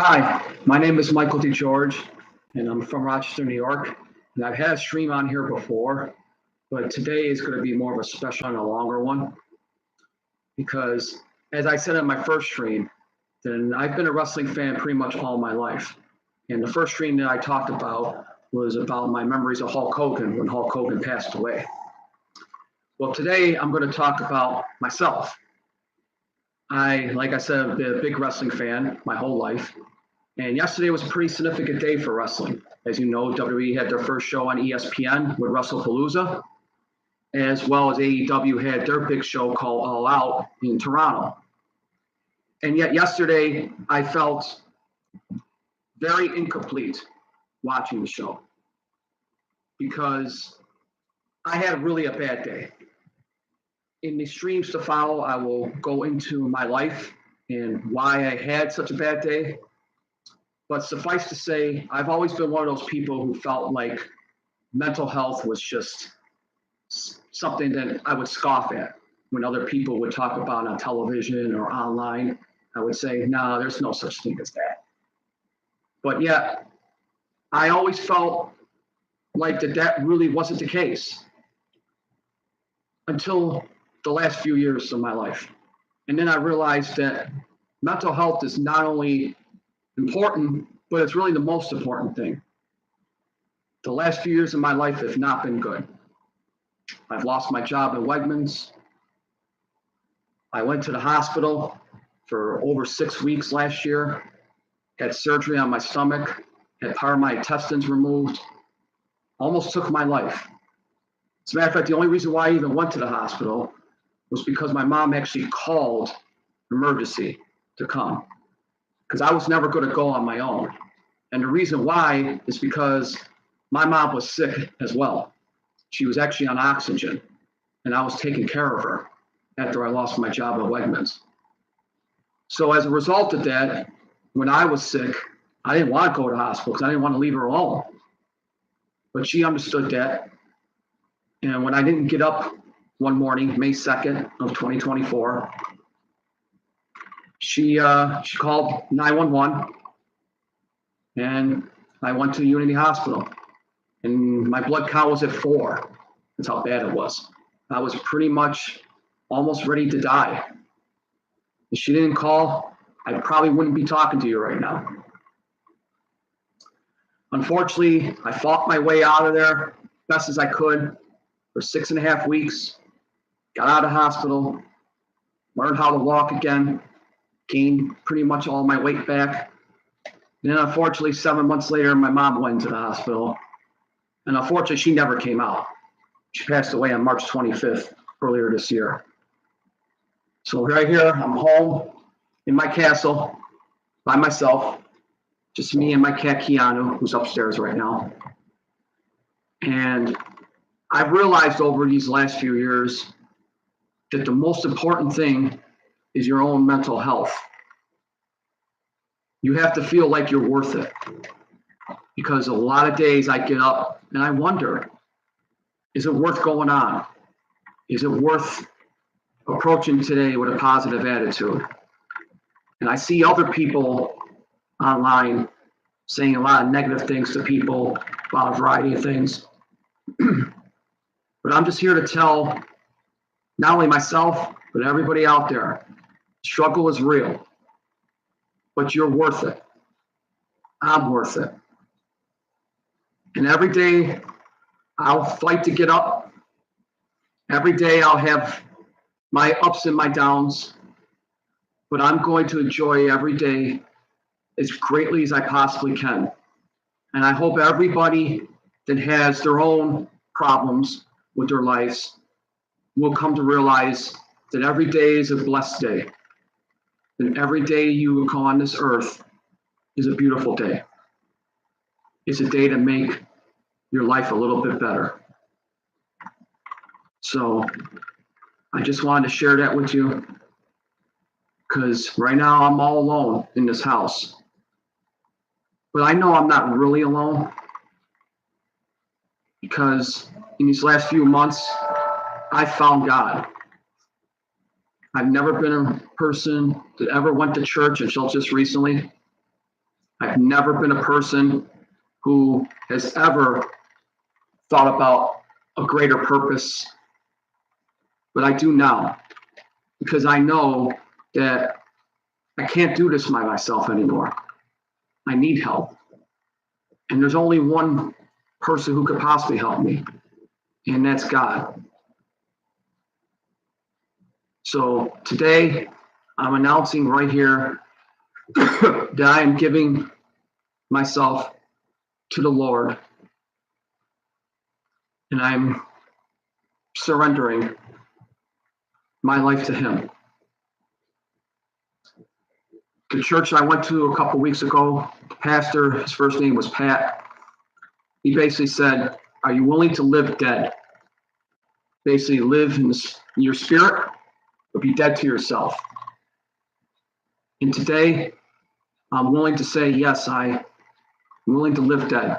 Hi, my name is Michael DeGeorge, and I'm from Rochester, New York. And I've had a stream on here before, but today is going to be more of a special and a longer one because, as I said in my first stream, then I've been a wrestling fan pretty much all my life. And the first stream that I talked about was about my memories of Hulk Hogan when Hulk Hogan passed away. Well, today I'm going to talk about myself. Like I said, I've been a big wrestling fan my whole life. And yesterday was a pretty significant day for wrestling. As you know, WWE had their first show on ESPN with WrestlePalooza, as well as AEW had their big show called All Out in Toronto. And yet yesterday, I felt very incomplete watching the show because I had really a bad day. In the streams to follow, I will go into my life and why I had such a bad day. But suffice to say, I've always been one of those people who felt like mental health was just something that I would scoff at when other people would talk about on television or online. I would say, no, there's no such thing as that. But yet, I always felt like that really wasn't the case until the last few years of my life. And then I realized that mental health is not only important, but it's really the most important thing. The last few years of my life have not been good. I've lost my job at Wegmans. I went to the hospital for over 6 weeks last year, had surgery on my stomach, had part of my intestines removed, almost took my life. As a matter of fact, the only reason why I even went to the hospital was because my mom actually called emergency to come, because I was never going to go on my own. And the reason why is because my mom was sick as well. She was actually on oxygen, and I was taking care of her after I lost my job at Wegmans. So as a result of that, when I was sick, I didn't want to go to the hospital because I didn't want to leave her alone. But she understood that. And when I didn't get up one morning, May 2nd of 2024, she called 911, and I went to Unity Hospital, and my blood count was at 4. That's how bad it was. I was pretty much almost ready to die. If she didn't call, I probably wouldn't be talking to you right now. Unfortunately, I fought my way out of there best as I could for 6.5 weeks, got out of the hospital, learned how to walk again, gained pretty much all my weight back. And then unfortunately, 7 months later, my mom went into the hospital. And unfortunately, she never came out. She passed away on March 25th, earlier this year. So right here, I'm home in my castle by myself, just me and my cat Keanu, who's upstairs right now. And I've realized over these last few years that the most important thing is your own mental health. You have to feel like you're worth it. Because a lot of days I get up and I wonder, is it worth going on? Is it worth approaching today with a positive attitude? And I see other people online saying a lot of negative things to people about a variety of things. But I'm just here to tell not only myself, but everybody out there, struggle is real, but you're worth it. I'm worth it. And every day I'll fight to get up. Every day I'll have my ups and my downs, but I'm going to enjoy every day as greatly as I possibly can. And I hope everybody that has their own problems with their lives will come to realize that every day is a blessed day. And every day you come on this earth is a beautiful day. It's a day to make your life a little bit better. So I just wanted to share that with you because right now I'm all alone in this house. But I know I'm not really alone because in these last few months, I found God. I've never been a person that ever went to church until just recently. I've never been a person who has ever thought about a greater purpose, but I do now because I know that I can't do this by myself anymore. I need help. And there's only one person who could possibly help me, and that's God. So today, I'm announcing right here that I am giving myself to the Lord, and I'm surrendering my life to Him. The church I went to a couple weeks ago, the pastor, his first name was Pat. He basically said, "Are you willing to live dead? Basically, live in your spirit, but be dead to yourself." And today, I'm willing to say, yes, I'm willing to live dead.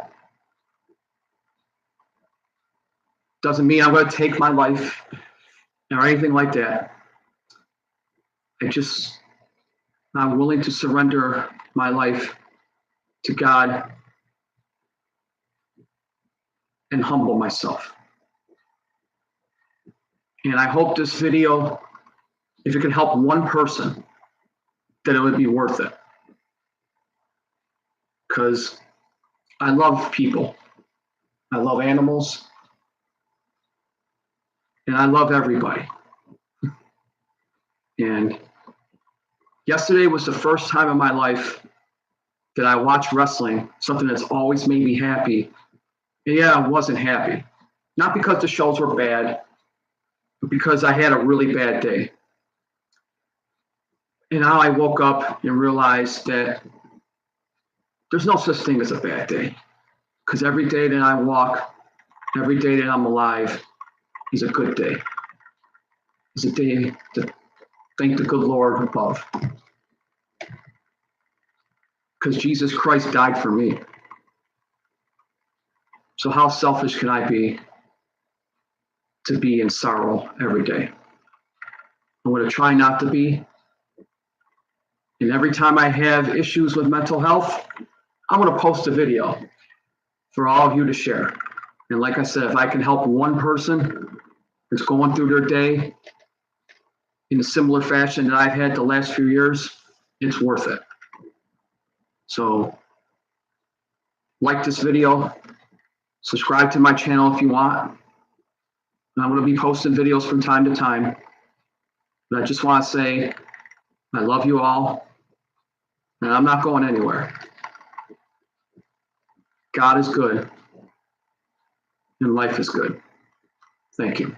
Doesn't mean I'm going to take my life or anything like that. I'm willing to surrender my life to God and humble myself. And I hope this video, if it can help one person, that it would be worth it. Because I love people. I love animals. And I love everybody. And yesterday was the first time in my life that I watched wrestling, something that's always made me happy. And yeah, I wasn't happy. Not because the shows were bad, but because I had a really bad day. And now I woke up and realized that there's no such thing as a bad day. Because every day that I walk, every day that I'm alive is a good day. It's a day to thank the good Lord above. Because Jesus Christ died for me. So how selfish can I be to be in sorrow every day? I'm going to try not to be. And every time I have issues with mental health, I'm going to post a video for all of you to share. And like I said, if I can help one person that's going through their day in a similar fashion that I've had the last few years, it's worth it. So like this video, subscribe to my channel if you want. And I'm going to be posting videos from time to time. But I just want to say I love you all, and I'm not going anywhere. God is good, and life is good. Thank you.